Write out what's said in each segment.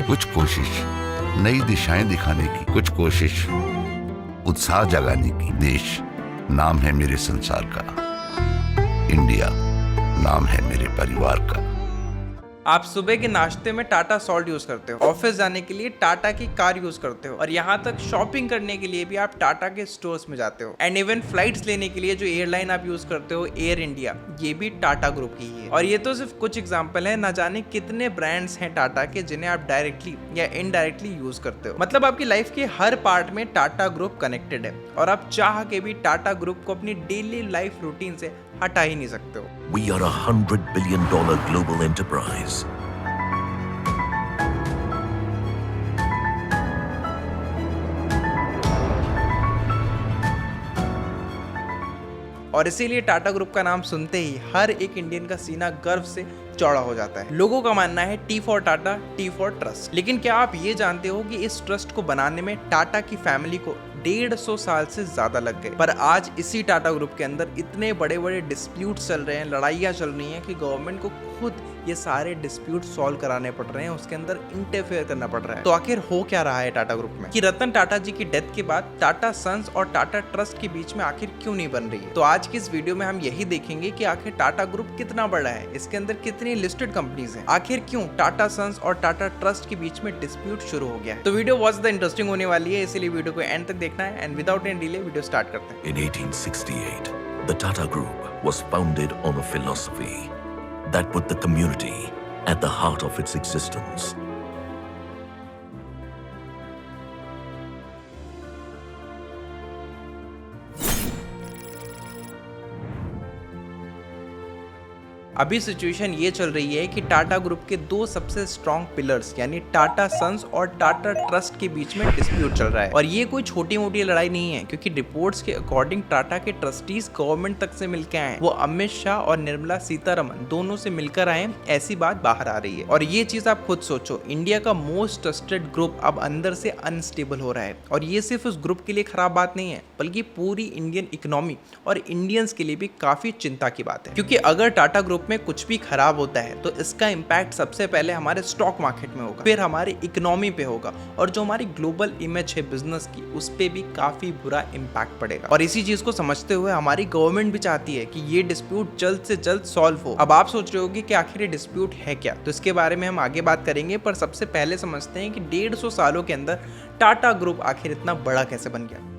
कुछ कोशिश नई दिशाएं दिखाने की, कुछ कोशिश उत्साह जगाने की। देश नाम है मेरे संसार का, इंडिया नाम है मेरे परिवार का। आप सुबह के नाश्ते में टाटा सॉल्ट यूज करते हो, ऑफिस जाने के लिए टाटा की कार यूज करते हो, और यहाँ तक शॉपिंग करने के लिए भी आप टाटा के स्टोर्स में जाते हो। एंड इवन फ्लाइट्स लेने के लिए जो एयरलाइन आप यूज करते हो, एयर इंडिया, ये भी टाटा ग्रुप की ही है। और ये तो सिर्फ कुछ एग्जांपल है, ना जाने कितने ब्रांड्स हैं टाटा के जिन्हें आप डायरेक्टली या इनडायरेक्टली यूज करते हो। मतलब आपकी लाइफ के हर पार्ट में टाटा ग्रुप कनेक्टेड है, और आप चाह के भी टाटा ग्रुप को अपनी डेली लाइफ रूटीन से हटा ही नहीं सकते हो। We are $100 billion global enterprise. और इसीलिए टाटा ग्रुप का नाम सुनते ही हर एक इंडियन का सीना गर्व से चौड़ा हो जाता है। लोगों का मानना है T for Tata, T for trust. लेकिन क्या आप ये जानते हो कि इस ट्रस्ट को बनाने में टाटा की फैमिली को 150 साल से ज्यादा लग गए। पर आज इसी टाटा ग्रुप के अंदर इतने बड़े बड़े डिस्प्यूट चल रहे हैं, लड़ाइयाँ चल रही हैं कि गवर्नमेंट को खुद ये सारे डिस्प्यूट सॉल्व कराने पड़ रहे हैं, उसके अंदर इंटरफेयर करना पड़ रहा है। तो आखिर हो क्या रहा है टाटा ग्रुप में, कि रतन टाटा जी की डेथ के बाद टाटा सन्स और टाटा ट्रस्ट के बीच में आखिर क्यों नहीं बन रही है। तो आज की इस वीडियो में हम यही देखेंगे कि आखिर टाटा ग्रुप कितना बड़ा है, इसके अंदर कितनी लिस्टेड कंपनीज हैं, आखिर क्यों टाटा सन्स और टाटा ट्रस्ट के बीच में डिस्प्यूट शुरू हो गया है। तो वीडियो बहुत ज्यादा इंटरेस्टिंग होने वाली है, इसीलिए वीडियो को एंड तक देखना है। And without any delay video start करते हैं। In 1868, the Tata Group was founded on a philosophy that put the community at the heart of its existence. अभी सिचुएशन ये चल रही है कि टाटा ग्रुप के दो सबसे स्ट्रॉन्ग पिलर्स यानी टाटा सन्स और टाटा ट्रस्ट के बीच में डिस्प्यूट चल रहा है। और ये कोई छोटी मोटी लड़ाई नहीं है, क्योंकि रिपोर्ट्स के अकॉर्डिंग टाटा के ट्रस्टीज गवर्नमेंट तक से मिलकर आए, वो अमित शाह और निर्मला सीतारमन दोनों से मिलकर आए, ऐसी बात बाहर आ रही है। और ये चीज आप खुद सोचो, इंडिया का मोस्ट ट्रस्टेड ग्रुप अब अंदर से अनस्टेबल हो रहा है। और ये सिर्फ उस ग्रुप के लिए खराब बात नहीं है, बल्कि पूरी इंडियन इकोनॉमी और इंडियंस के लिए भी काफी चिंता की बात है। क्योंकि अगर टाटा ग्रुप में कुछ भी खराब होता है तो इसका इम्पैक्ट सबसे पहले हमारे स्टॉक मार्केट में होगा, फिर हमारी इकोनॉमी पे होगा, और जो हमारी ग्लोबल इमेज है बिजनेस की, उस पे भी काफी बुरा इम्पैक्ट पड़ेगा। और इसी चीज को समझते हुए हमारी गवर्नमेंट भी चाहती है कि ये डिस्प्यूट जल्द से जल्द सॉल्व हो। अब आप सोच रहे होगे कि आखिर ये डिस्प्यूट है क्या, तो इसके बारे में हम आगे बात करेंगे। पर सबसे पहले समझते हैं कि 150 सालों के अंदर टाटा ग्रुप आखिर इतना बड़ा कैसे बन गया।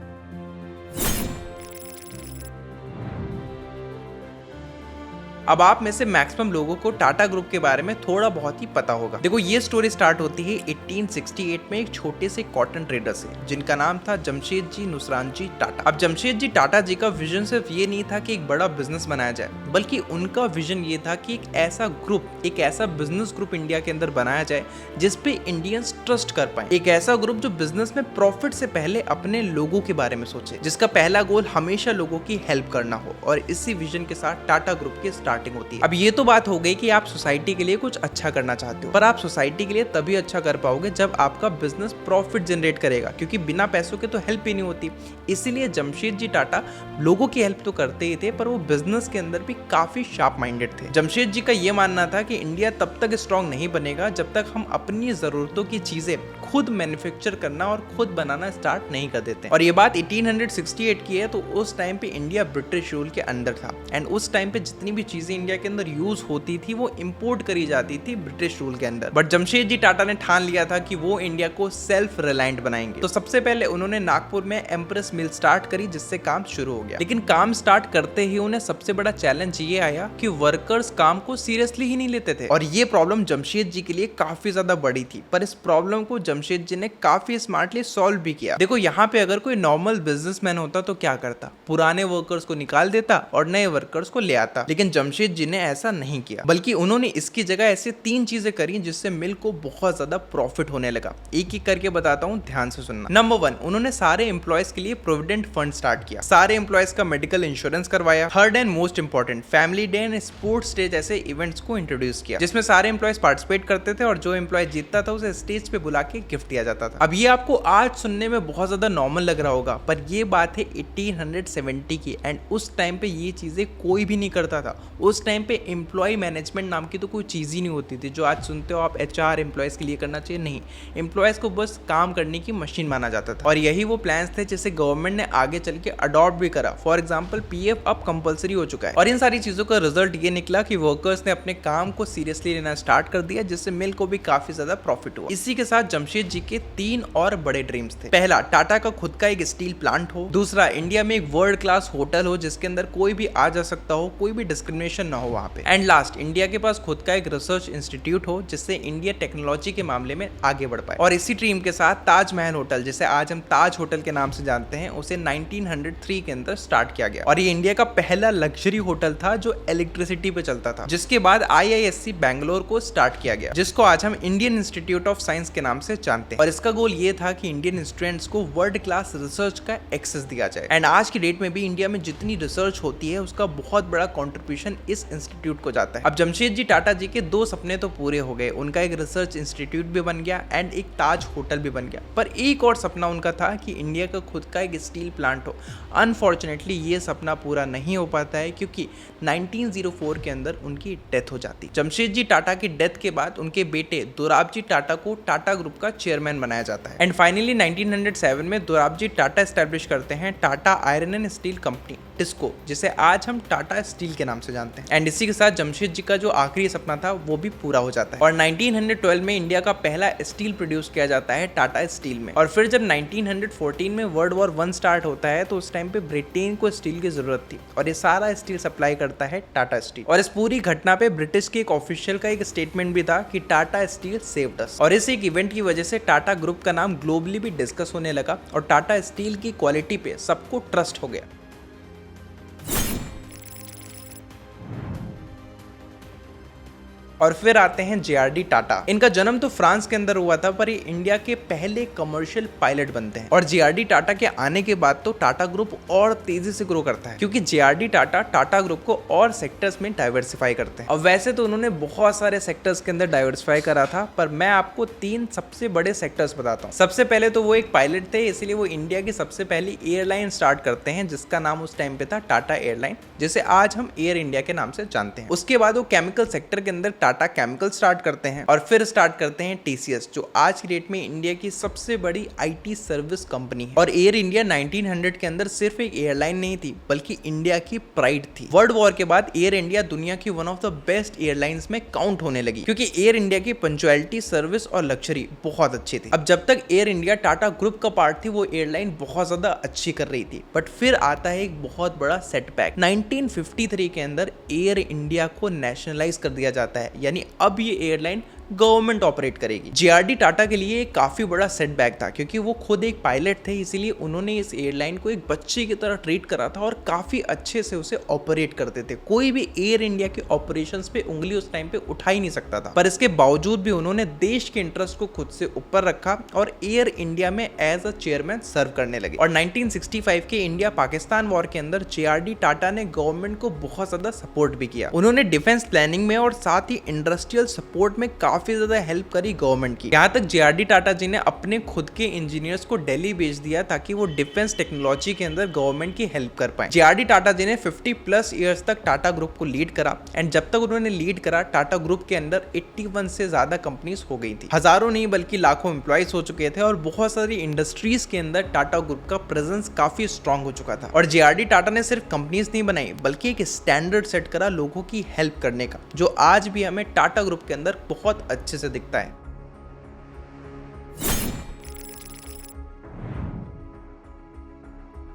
अब आप में से मैक्सिमम लोगों को टाटा ग्रुप के बारे में थोड़ा बहुत ही पता होगा। देखो, ये स्टोरी स्टार्ट होती है 1868 में एक छोटे से कॉटन ट्रेडर से, जिनका नाम था जमशेद जी नुसरान जी टाटा। अब जमशेद जी टाटा जी का विजन सिर्फ ये नहीं था कि एक बड़ा बिजनेस बनाया जाए, बल्कि उनका विजन ये था कि एक ऐसा ग्रुप, एक ऐसा बिजनेस ग्रुप इंडिया के अंदर बनाया जाए जिसपे इंडियंस ट्रस्ट कर पाए। एक ऐसा ग्रुप जो बिजनेस में प्रॉफिट से पहले अपने लोगों के बारे में सोचे, जिसका पहला गोल हमेशा लोगों की हेल्प करना हो। और इसी विजन के साथ टाटा ग्रुप की होती है। अब ये तो बात हो गई कि आप सोसाइटी के लिए कुछ अच्छा करना चाहते हो, पर आप सोसाइटी के लिए तभी अच्छा कर पाओगे जब आपका बिजनेस प्रॉफिट जनरेट करेगा, क्योंकि बिना पैसों के तो हेल्प ही नहीं होती। इसीलिए जमशेद जी टाटा लोगों की हेल्प तो करते ही थे, पर वो बिजनेस के अंदर भी काफी शार्प माइंडेड थे। जमशेद जी का ये मानना था कि इंडिया तब तक स्ट्रांग नहीं बनेगा जब तक हम अपनी जरूरतों की चीजें खुद मैन्युफैक्चर करना और खुद बनाना स्टार्ट नहीं कर देते। और ये बात 1868 की है, तो उस टाइम पे इंडिया ब्रिटिश रूल के अंदर था, एंड उस टाइम पे जितनी भी चीजें इंडिया के अंदर यूज होती थी वो इंपोर्ट करी जाती थी ब्रिटिश रूल के अंदर। बट जमशेद जी टाटा ने ठान लिया था कि वो इंडिया को सेल्फ रिलायंट बनाएंगे। तो सबसे पहले उन्होंने नागपुर में एम्प्रेस मिल स्टार्ट करी, जिससे काम शुरू हो गया। लेकिन काम स्टार्ट करते ही उन्हें सबसे बड़ा चैलेंज ये आया कि वर्कर्स काम को सीरियसली ही नहीं लेते थे, और ये प्रॉब्लम जमशेद जी के लिए काफी ज्यादा बड़ी थी। पर इस प्रॉब्लम को जमशेद जी ने काफी स्मार्टली सॉल्व भी किया। देखो, यहाँ पे अगर कोई नॉर्मल बिजनेसमैन होता तो क्या करता, पुराने वर्कर्स को निकाल देता और नए वर्कर्स को ले आता। लेकिन जमशेद जी ने ऐसा नहीं किया, बल्कि उन्होंने इसकी जगह ऐसे 3 चीजें करी जिससे मिल को बहुत ज्यादा प्रॉफिट होने लगा। एक एक करके बताता हूँ, ध्यान से सुनना। नंबर 1, उन्होंने सारे एम्प्लॉयज के लिए प्रोविडेंट फंड स्टार्ट किया, सारे एम्प्लॉयज का मेडिकल इंश्योरेंस करवाया। Third and most important, family day and sports day जैसे इवेंट्स को इंट्रोड्यूस किया, जिसमें सारे एम्प्लॉयज पार्टिसिपेट करते थे, और जो एम्प्लॉय जीतता था उसे स्टेज पे बुला के गिफ्ट दिया जाता था। अब ये आपको आज सुनने में बहुत ज्यादा नॉर्मल लग रहा होगा, पर ये बात है 1870 की, एंड उस टाइम पे ये चीजें कोई भी नहीं करता था। उस टाइम पे एम्प्लॉय मैनेजमेंट नाम की तो कोई चीज़ ही नहीं होती थी। जो आज सुनते हो आप HR एम्प्लॉयज़ के लिए करना चाहिए, नहीं, एम्प्लॉयज़ को बस काम करने की मशीन माना जाता था। और यही वो प्लान्स थे जिसे गवर्नमेंट ने आगे चल के अडॉप्ट भी करा। फॉर एग्जाम्पल PF अब कंपलसरी हो चुका है। और इन सारी चीज़ों का रिजल्ट ये निकला कि वर्कर्स ने अपने काम को सीरियसली लेना स्टार्ट कर दिया, जिससे मिल को भी काफी ज्यादा प्रॉफिट हुआ। इसी के साथ जमशेद जी के 3 और बड़े ड्रीम्स थे। पहला, टाटा का खुद का एक स्टील प्लांट हो। दूसरा, इंडिया में एक वर्ल्ड क्लास होटल हो जिसके अंदर कोई भी आ जा सकता हो, कोई भी डिस्क्रिमिनेशन ना हो वहां पे। एंड लास्ट, इंडिया के पास खुद का एक रिसर्च इंस्टीट्यूट हो जिससे इंडिया टेक्नोलॉजी के मामले में आगे बढ़ पाए। और इसी ड्रीम के साथ ताजमहल होटल, जिसे आज हम ताज होटल के नाम से जानते हैं, उसे 1903 के अंदर स्टार्ट किया गया। और ये इंडिया का पहला लग्जरी होटल था जो इलेक्ट्रिसिटी पे चलता था। जिसके बाद IISc बैंगलोर को स्टार्ट किया गया, जिसको आज हम इंडियन इंस्टीट्यूट ऑफ साइंस के नाम से जानते हैं। और इसका गोल ये था कि इंडियन स्टूडेंट्स को वर्ल्ड क्लास रिसर्च का एक्सेस दिया जाए। एंड आज की डेट में भी इंडिया में जितनी रिसर्च होती है उसका बहुत बड़ा कंट्रीब्यूशन इस इंस्टीट्यूट को जाता है। अब जमशेद जी टाटा जी के 2 सपने तो पूरे हो गए, उनका एक रिसर्च इंस्टीट्यूट भी बन गया एंड एक ताज होटल भी बन गया, पर एक और सपना उनका था कि इंडिया का खुद का एक स्टील प्लांट हो। अनफॉर्चुनेटली ये सपना पूरा नहीं हो पाता है क्योंकि 1904 के अंदर उनकी डेथ हो जाती। जमशेद जी टाटा की डेथ के बाद उनके बेटे दोराबजी टाटा को टाटा ग्रुप का चेयरमैन बनाया जाता है। एंड फाइनली 1907 में दोराबजी टाटा एस्टैब्लिश करते हैं Tata iron and steel company TISCO, जिसे आज हम टाटा स्टील के नाम से जानते हैं। एंड इसी के साथ जमशेद जी का जो आखिरी सपना था वो भी पूरा हो जाता है। और 1912 में इंडिया का पहला स्टील प्रोड्यूस किया जाता है टाटा स्टील में। और फिर जब 1914 में वर्ल्ड वॉर 1 स्टार्ट होता है तो उस टाइम पे ब्रिटेन को स्टील की जरूरत थी और ये सारा स्टील सप्लाई करता है टाटा स्टील। और इस पूरी घटना पे ब्रिटिश के एक ऑफिशियल का एक स्टेटमेंट भी था कि टाटा स्टील सेव्ड अस। और इस एक इवेंट की वजह से टाटा ग्रुप का नाम ग्लोबली भी डिस्कस होने लगा और टाटा स्टील की क्वालिटी पे सबको ट्रस्ट हो गया। और फिर आते हैं JRD टाटा। इनका जन्म तो फ्रांस के अंदर हुआ था, पर ये इंडिया के पहले कमर्शियल पायलट बनते हैं। और JRD टाटा के आने के बाद तो टाटा ग्रुप और तेजी से ग्रो करता है क्योंकि JRD टाटा टाटा ग्रुप को और सेक्टर्स में डाइवर्सिफाई करते हैं। अब वैसे तो उन्होंने बहुत सारे सेक्टर्स के अंदर डाइवर्सिफाई करा था, पर मैं आपको 3 सबसे बड़े सेक्टर्स बताता हूँ। सबसे पहले तो वो एक पायलट थे, इसलिए वो इंडिया की सबसे पहली एयरलाइन स्टार्ट करते हैं जिसका नाम उस टाइम पे था टाटा एयरलाइन, जिसे आज हम एयर इंडिया के नाम से जानते हैं। उसके बाद वो केमिकल सेक्टर के अंदर टाटा केमिकल स्टार्ट करते हैं और फिर स्टार्ट करते हैं TCS, जो आज की डेट में इंडिया की सबसे बड़ी IT सर्विस कंपनी है। और एयर इंडिया 1900 के अंदर सिर्फ एक एयरलाइन नहीं थी बल्कि इंडिया की प्राइड थी। वर्ल्ड वॉर के बाद एयर इंडिया दुनिया की one of the best airlines में काउंट होने लगी क्योंकि एयर इंडिया की पंक्चुअलिटी, सर्विस और लग्जरी बहुत अच्छी थी। अब जब तक एयर इंडिया टाटा ग्रुप का पार्ट थी वो एयरलाइन बहुत ज्यादा अच्छी कर रही थी, बट फिर आता है एक बहुत बड़ा सेटबैक। 1953 के अंदर एयर इंडिया को नेशनलाइज कर दिया जाता है, यानी अब ये एयरलाइन गवर्नमेंट ऑपरेट करेगी। JRD टाटा के लिए एक काफी बड़ा सेटबैक था क्योंकि वो खुद एक पायलट थे, इसीलिए उन्होंने इस एयरलाइन को एक बच्चे की तरह ट्रीट करा था और काफी अच्छे से उसे ऑपरेट करते थे। कोई भी एयर इंडिया के ऑपरेशंस पे उंगली उस टाइम पे उठा ही नहीं सकता था, पर इसके बावजूद भी उन्होंने देश के इंटरेस्ट को खुद से ऊपर रखा और एयर इंडिया में एज अ चेयरमैन सर्व करने लगे। और 1965 के इंडिया पाकिस्तान वॉर के अंदर JRD टाटा ने गवर्नमेंट को बहुत ज्यादा सपोर्ट भी किया। उन्होंने डिफेंस प्लानिंग में और साथ ही इंडस्ट्रियल सपोर्ट में काफी ज्यादा हेल्प करी गवर्नमेंट की। यहाँ तक JRD टाटा जी ने अपने खुद के इंजीनियर्स को दिल्ली भेज दिया ताकि वो डिफेंस टेक्नोलॉजी के अंदर गवर्नमेंट की हेल्प कर पाए। JRD टाटा जी ने 50+ ईयर्स तक टाटा ग्रुप को लीड करा एंड जब तक उन्होंने लीड करा टाटा ग्रुप के अंदर 81 से ज्यादा कंपनीज हो गई थी। हजारों नहीं बल्कि लाखों एम्प्लॉइज हो चुके थे और बहुत सारी इंडस्ट्रीज के अंदर टाटा ग्रुप का प्रेजेंस काफी स्ट्रॉन्ग हो चुका था। और JRD टाटा ने सिर्फ कंपनीज नहीं बनाई बल्कि एक स्टैंडर्ड सेट करा लोगों की हेल्प करने का, जो आज भी हमें टाटा ग्रुप के अंदर बहुत अच्छे से दिखता है।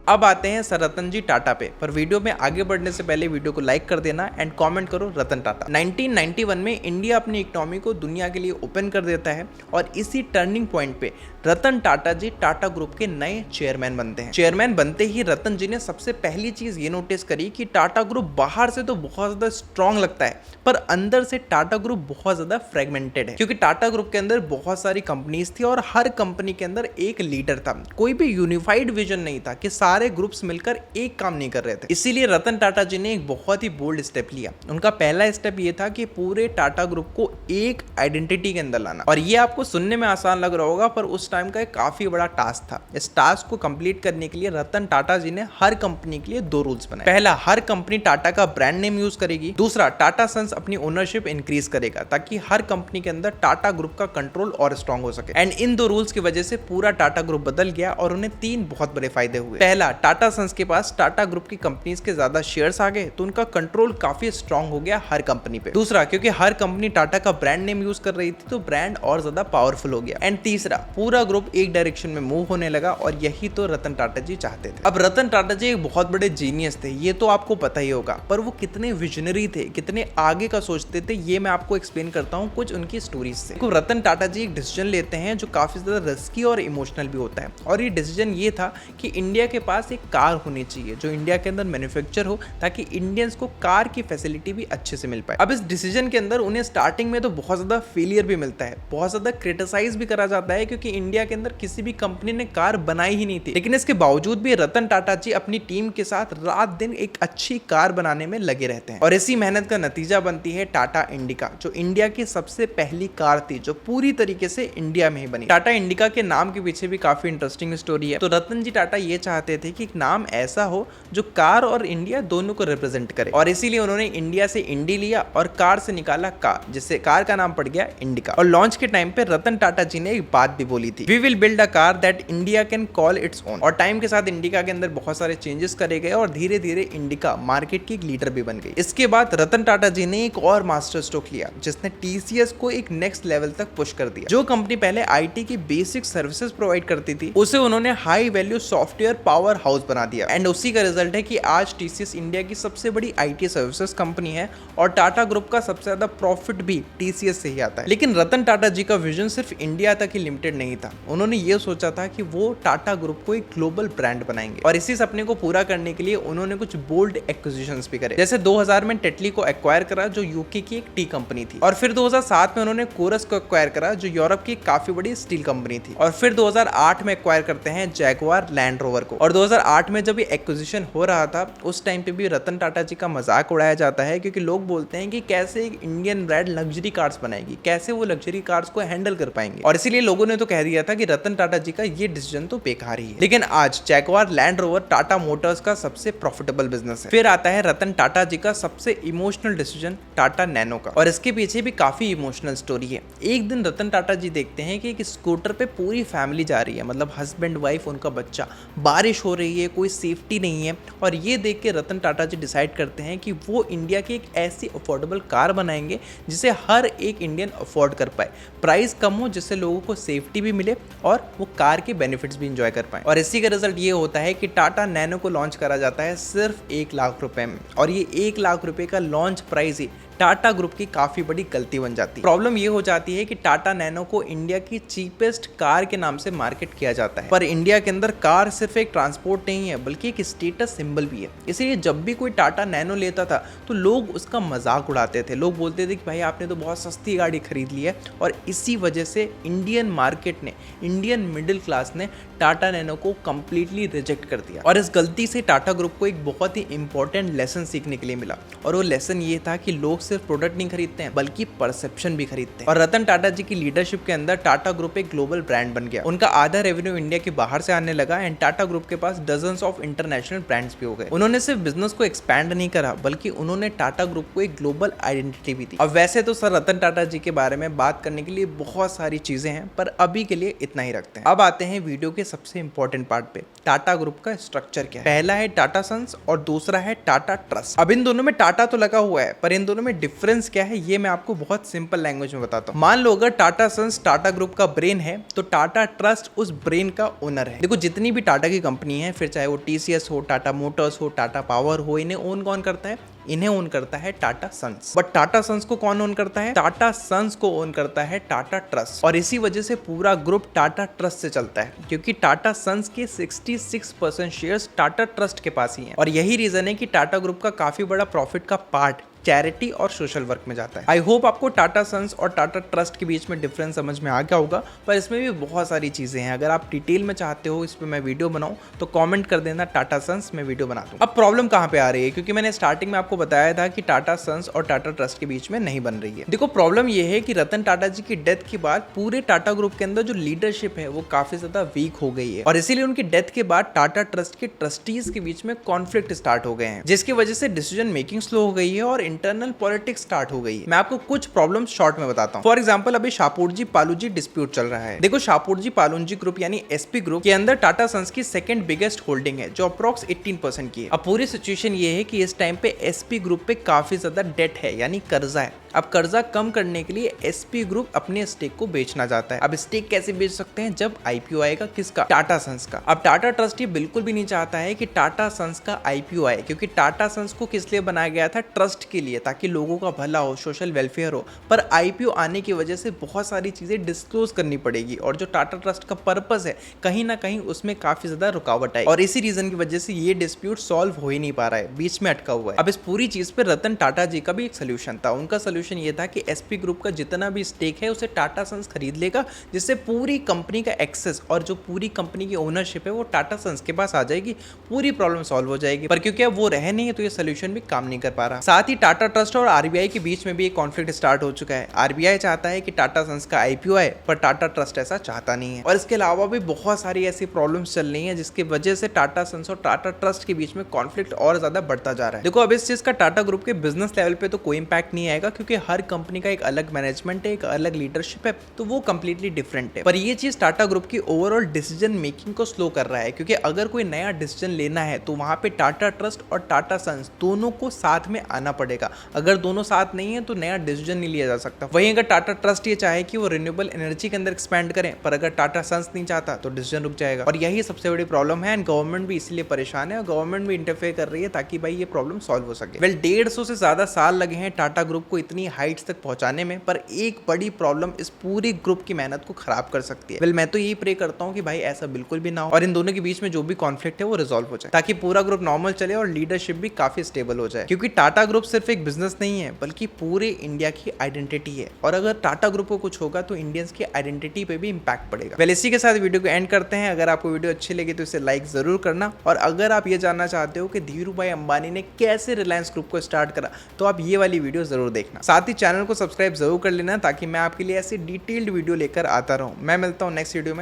अब आते हैं सर रतन जी टाटा पे, पर वीडियो में आगे बढ़ने से पहले वीडियो को लाइक कर देना एंड कमेंट करो रतन टाटा। 1991 में इंडिया अपनी इकोनॉमी को दुनिया के लिए ओपन कर देता है और इसी टर्निंग पॉइंट पे रतन टाटा जी टाटा ग्रुप के नए चेयरमैन बनते हैं। चेयरमैन बनते ही रतन जी ने सबसे पहली चीज ये नोटिस करी कि टाटा ग्रुप बाहर से तो बहुत ज्यादा स्ट्रॉन्ग लगता है पर अंदर से टाटा ग्रुप बहुत ज्यादा फ्रेगमेंटेड है, क्योंकि टाटा ग्रुप के अंदर बहुत सारी कंपनीज थी और हर कंपनी के अंदर एक लीडर था। कोई भी यूनिफाइड विजन नहीं था कि सारे ग्रुप्स मिलकर एक काम नहीं कर रहे थे। इसीलिए रतन टाटा जी ने एक बहुत ही बोल्ड स्टेप लिया। उनका पहला स्टेप ये था कि पूरे टाटा ग्रुप को एक आइडेंटिटी के अंदर लाना। और ये आपको सुनने में आसान लग रहा होगा पर उस टाइम का एक काफी बड़ा टास्क था। इस टास्क को कंप्लीट करने के लिए रतन टाटा जी ने हर कंपनी के लिए 2 रूल्स बनाए। पहला, हर कंपनी टाटा का ब्रांड नेम यूज करेगी। दूसरा, टाटा सन्स अपनी ओनरशिप इंक्रीज करेगा ताकि हर कंपनी के अंदर टाटा ग्रुप का कंट्रोल और स्ट्रॉन्ग हो सके। एंड इन 2 रूल्स की वजह से पूरा टाटा ग्रुप बदल गया और उन्हें 3 बहुत बड़े फायदे हुए। पहला, टाटा सन्स के पास टाटा ग्रुप की कंपनीज के ज्यादा शेयर्स आ गए तो उनका कंट्रोल काफी स्ट्रॉन्ग हो गया हर कंपनी पे। दूसरा, क्योंकि हर कंपनी टाटा का ब्रांड नेम यूज कर रही थी तो ब्रांड और ज्यादा पावरफुल हो गया। एंड तीसरा, पूरा ग्रुप एक डायरेक्शन में मूव होने लगा और यही तो रतन टाटा जी चाहते थे। अब रतन टाटा जी एक बहुत बड़े जीनियस थे, ये तो आपको पता ही होगा, पर वो कितने विजनरी थे, कितने आगे का सोचते थे, ये मैं आपको एक्सप्लेन करता हूँ कुछ उनकी स्टोरीज से। रतन टाटा जी एक डिसीजन लेते हैं जो काफी ज्यादा रिस्की और इमोशनल भी होता है, और ये डिसीजन ये था कि इंडिया के पास एक कार होनी चाहिए जो इंडिया के अंदर मैन्युफैक्चर हो ताकि इंडियंस को कार की फैसिलिटी भी अच्छे से मिल पाए। अब इस डिसीजन के अंदर उन्हें स्टार्टिंग में तो बहुत ज्यादा फेलियर भी मिलता है, बहुत ज्यादा क्रिटिसाइज भी करा जाता है क्योंकि इंडिया के अंदर किसी भी कंपनी ने कार बनाई ही नहीं थी। लेकिन इसके बावजूद भी रतन टाटा जी अपनी टीम के साथ रात दिन एक अच्छी कार बनाने में लगे रहते हैं और इसी मेहनत का नतीजा बनती है टाटा इंडिका, जो इंडिया की सबसे पहली कार थी जो पूरी तरीके से इंडिया में ही बनी। टाटा इंडिका के नाम के पीछे भी काफी इंटरेस्टिंग स्टोरी है। तो रतन जी टाटा ये चाहते थे कि एक नाम ऐसा हो जो कार और इंडिया दोनों को रिप्रेजेंट करे, और इसीलिए उन्होंने इंडिया से इंडी लिया और कार से निकाला कार, जिससे कार का नाम पड़ गया इंडिका। और लॉन्च के टाइम पे रतन टाटा जी ने एक बात भी बोली थी, we will build a car that India can call its own. और टाइम के साथ इंडिका के अंदर बहुत सारे चेंजेस करे गए और धीरे धीरे इंडिका मार्केट की एक लीडर भी बन गई। इसके बाद रतन टाटा जी ने एक और मास्टर स्ट्रोक लिया जिसने टीसीएस को एक नेक्स्ट लेवल तक पुश कर दिया। जो कंपनी पहले आईटी की बेसिक सर्विसेज प्रोवाइड करती थी उसे उन्होंने high value software power house बना दिया। एंड उसी का रिजल्ट है कि आज टीसीएस इंडिया की सबसे बड़ी आईटी सर्विसेज कंपनी है और टाटा ग्रुप का सबसे ज्यादा प्रॉफिट भी टीसीएस से ही आता है। लेकिन रतन टाटा जी का विजन सिर्फ इंडिया तक ही लिमिटेड नहीं था, उन्होंने ये सोचा था कि वो टाटा ग्रुप को एक ग्लोबल ब्रांड बनाएंगे और इसी सपने को पूरा करने के लिए उन्होंने कुछ बोल्ड एक्विजिशंस भी करे। जैसे 2000 में टेटली को एक्वायर करा जो यूके की एक टी कंपनी थी, और फिर 2007 में उन्होंने कोरस को एक्वायर करा जो यूरोप की काफी बड़ी स्टील कंपनी थी, और फिर 2008 में एक्वायर करते हैं जैगुआर लैंड रोवर को। और 2008 में जब ये एक्विजिशन हो रहा था उस टाइम पे भी रतन टाटा जी का मजाक उड़ाया जाता है क्योंकि लोग बोलते हैं कि कैसे एक इंडियन ब्रांड लग्जरी कार्स बनाएगी, कैसे वो लग्जरी कार्स को हैंडल कर पाएंगे, और इसीलिए लोगों ने तो कह दिया था कि रतन टाटा जी का ये डिसीजन तो बेकार ही है। लेकिन आज Jaguar land rover Tata Motors का सबसे प्रॉफिटेबल बिजनेस है। फिर आता है रतन टाटा जी का सबसे इमोशनल डिसीजन टाटा नैनो का, और इसके पीछे भी काफी इमोशनल स्टोरी है। एक दिन रतन टाटा जी देखते हैं कि एक स्कूटर पे पूरी फैमिली जा रही है, मतलब हस्बैंड वाइफ उनका बच्चा, बारिश हो रही है, कोई सेफ्टी नहीं है, और ये देख के रतन टाटा जी डिसाइड करते हैं कि वो इंडिया की एक ऐसी अफोर्डेबल कार बनाएंगे जिसे हर एक इंडियन अफोर्ड कर पाए, प्राइस कम हो जिससे लोगों को सेफ्टी भी मिले और वो कार के बेनिफिट्स भी इंजॉय कर पाए। और इसी का रिजल्ट ये होता है कि टाटा नैनो को लॉन्च करा जाता है सिर्फ 1 लाख रुपए में, और ये 1 लाख रुपए का लॉन्च प्राइस ही टाटा ग्रुप की काफी बड़ी गलती बन जाती है। प्रॉब्लम ये हो जाती है कि टाटा नैनो को इंडिया की चीपेस्ट कार के नाम से मार्केट किया जाता है, पर इंडिया के अंदर कार सिर्फ एक ट्रांसपोर्ट नहीं है बल्कि एक स्टेटस सिंबल भी है। इसलिए जब भी कोई टाटा नैनो लेता था तो लोग उसका मजाक उड़ाते थे, लोग बोलते थे कि भाई आपने तो बहुत सस्ती गाड़ी खरीद ली है, और इसी वजह से इंडियन मार्केट ने, इंडियन मिडिल क्लास ने टाटा नैनो को कंप्लीटली रिजेक्ट कर दिया। और इस गलती से टाटा ग्रुप को एक बहुत ही इंपॉर्टेंट लेसन सीखने के लिए मिला, और वो लेसन ये था कि लोग सिर्फ प्रोडक्ट नहीं खरीदते हैं बल्कि परसेप्शन भी खरीदते हैं। और रतन टाटा जी की लीडरशिप के अंदर टाटा ग्रुप एक ग्लोबल ब्रांड बन गया। उनका आधा रेवेन्यू इंडिया के बाहर से आने लगा एंड टाटा ग्रुप के पास डजन्स ऑफ इंटरनेशनल ब्रांड्स भी हो गए। उन्होंने सिर्फ बिजनेस को एक्सपैंड नहीं करा बल्कि उन्होंने टाटा ग्रुप को एक ग्लोबल आइडेंटिटी भी दी। अब वैसे तो सर रतन टाटा जी के बारे में बात करने के लिए बहुत सारी चीजें हैं, पर अभी के लिए इतना ही रखते हैं। अब आते हैं वीडियो के सबसे इंपॉर्टेंट पार्ट पे, टाटा ग्रुप का स्ट्रक्चर क्या है। पहला है टाटा सन्स और दूसरा है टाटा ट्रस्ट। अब इन दोनों में टाटा तो लगा हुआ है, पर इन दोनों में डिफरेंस क्या है ये मैं आपको बहुत सिंपल लैंग्वेज में बताता हूँ। मान लो अगर टाटा सन्स टाटा ग्रुप का ब्रेन है तो टाटा ट्रस्ट उस ब्रेन का ओनर है। देखो जितनी भी टाटा की कंपनी है, फिर चाहे वो टीसीएस हो, टाटा मोटर्स हो, टाटा पावर हो, इन्हें ओन कौन करता है? इन्हें ओन करता है टाटा सन्स। बट टाटा सन्स को कौन ओन करता है? टाटा सन्स को ओन करता है टाटा ट्रस्ट, और इसी वजह से पूरा ग्रुप टाटा ट्रस्ट से चलता है, क्योंकि टाटा सन्स के 66% शेयर्स टाटा ट्रस्ट के पास ही हैं। और यही रीजन है कि टाटा ग्रुप का काफी बड़ा प्रॉफिट का पार्ट चैरिटी और सोशल वर्क में जाता है। आई होप आपको टाटा सन्स और टाटा ट्रस्ट के बीच में डिफरेंस समझ में आ गया होगा, पर इसमें भी बहुत सारी चीजें हैं। अगर आप डिटेल में चाहते हो इस पे मैं वीडियो बनाऊं तो कमेंट कर देना, टाटा सन्स में वीडियो बना दूं। अब प्रॉब्लम कहां पे आ रही है, क्योंकि मैंने स्टार्टिंग में आपको बताया था कि टाटा सन्स और टाटा ट्रस्ट के बीच में नहीं बन रही है। देखो प्रॉब्लम ये है कि रतन टाटा जी की डेथ के बाद पूरे टाटा ग्रुप के अंदर जो लीडरशिप है वो काफी ज्यादा वीक हो गई है, और इसीलिए उनकी डेथ के बाद टाटा ट्रस्ट के ट्रस्टीज के बीच में कॉन्फ्लिक्ट स्टार्ट हो गए हैं, जिसकी वजह से डिसीजन मेकिंग स्लो हो गई है और इंटरनल पॉलिटिक्स स्टार्ट हो गई है। मैं आपको कुछ प्रॉब्लम शॉर्ट में बताता हूँ। फॉर एग्जाम्पल अभी शाहपुरजी पालूजी डिस्प्यूट चल रहा है। देखो शाहपुरजी पालूजी ग्रुप यानी एसपी ग्रुप के अंदर टाटा सन्स की सेकंड बिगेस्ट होल्डिंग है जो अप्रॉक्स 18% की है। अब पूरी सिचुएशन ये है कि इस टाइम पे एसपी ग्रुप पे काफी ज्यादा डेट है यानी कर्जा है। अब कर्जा कम करने के लिए एसपी ग्रुप अपने स्टेक को बेचना चाहता है। अब स्टेक कैसे बेच सकते हैं, जब आईपीओ आएगा, किसका, टाटा सन्स का। अब टाटा ट्रस्ट ये बिल्कुल भी नहीं चाहता है कि टाटा सन्स का आईपीओ आए, क्योंकि टाटा सन्स को किस लिए बनाया गया था, ट्रस्ट के लिए, ताकि लोगों का भला हो, सोशल वेलफेयर हो। पर आईपीओ आने की वजह से बहुत सारी चीजें डिस्क्लोज करनी पड़ेगी, और जो टाटा ट्रस्ट का पर्पस है कहीं ना कहीं उसमें काफी ज्यादा रुकावट आई, और इसी रीजन की वजह से ये डिस्प्यूट सॉल्व हो ही नहीं पा रहा है, बीच में अटका हुआ है। अब इस पूरी चीज पे रतन टाटा जी का भी एक सोल्यूशन था। उनका सोल्यूशन ये था कि एसपी ग्रुप का जितना भी स्टेक है उसे टाटा सन्स खरीद लेगा, जिससे पूरी कंपनी का एक्सेस और जो पूरी कंपनी की ओनरशिप है वो टाटा सन्स के पास आ जाएगी, पूरी प्रॉब्लम सॉल्व हो जाएगी। पर क्योंकि अब वो रह नहीं है तो ये सोल्यूशन भी काम नहीं कर पा रहा। साथ ही टाटा ट्रस्ट और आरबीआई के बीच में भी एक कॉन्फ्लिक्ट स्टार्ट हो चुका है। आरबीआई चाहता है कि टाटा सन्स का आईपीओ आए, पर टाटा ट्रस्ट ऐसा चाहता नहीं है। और इसके अलावा भी बहुत सारी ऐसी प्रॉब्लम्स चल रही हैं जिसकी वजह से टाटा सन्स और टाटा ट्रस्ट के बीच में कॉन्फ्लिक्ट और ज्यादा बढ़ता जा रहा है। देखो अब इस चीज का टाटा ग्रुप के बिजनेस लेवल पे तो कोई इंपैक्ट नहीं आएगा, क्योंकि हर कंपनी का एक अलग मैनेजमेंट है, एक अलग लीडरशिप है, तो वो कंप्लीटली डिफरेंट है। पर ये चीज टाटा ग्रुप की ओवरऑल डिसीजन मेकिंग को स्लो कर रहा है, क्योंकि अगर कोई नया डिसीजन लेना है तो वहां पे टाटा ट्रस्ट और टाटा सन्स दोनों को साथ में आना पड़ेगा। अगर दोनों साथ नहीं है तो नया डिसीजन नहीं लिया जा सकता। वहीं अगर टाटा ट्रस्ट ये चाहे कि वो रिन्यूएबल एनर्जी के अंदर एक्सपैंड करें, पर अगर टाटा सन्स नहीं चाहता तो डिसीजन रुक जाएगा, और यही सबसे बड़ी प्रॉब्लम है। एंड गवर्नमेंट भी इसलिए परेशान है, और गवर्नमेंट भी इंटरफेयर कर रही है ताकि भाई ये प्रॉब्लम सॉल्व हो सके। वेल 150 से ज्यादा साल लगे हैं टाटा ग्रुप को इतनी हाइट्स तक पहुंचाने में, पर एक बड़ी प्रॉब्लम इस पूरी ग्रुप की मेहनत को खराब कर सकती है। वेल मैं तो यही प्रे करता हूँ कि भाई ऐसा बिल्कुल भी ना हो, और इन दोनों के बीच में जो भी कॉन्फ्लिक्ट है वो रिजॉल्व हो जाए, ताकि पूरा ग्रुप नॉर्मल चले और लीडरशिप भी काफी स्टेबल हो जाए। क्योंकि टाटा ग्रुप सिर्फ एक बिजनेस नहीं है, बल्कि पूरे इंडिया की आइडेंटिटी है, और अगर टाटा ग्रुप को कुछ होगा तो इंडियंस की आइडेंटिटी पे भी इंपैक्ट पड़ेगा। वेल इसी के साथ वीडियो को एंड करते हैं। अगर आपको वीडियो अच्छी लगी तो इसे लाइक जरूर करना, और अगर आप ये जानना चाहते हो कि धीरू भाई अंबानी ने कैसे रिलायंस ग्रुप को स्टार्ट करा तो आप ये वाली वीडियो जरूर देखना। साथ ही चैनल को सब्सक्राइब जरूर कर लेना, ताकि मैं आपके लिए ऐसी डिटेल्ड वीडियो लेकर आता रहूं। मैं मिलता हूं नेक्स्ट वीडियो में।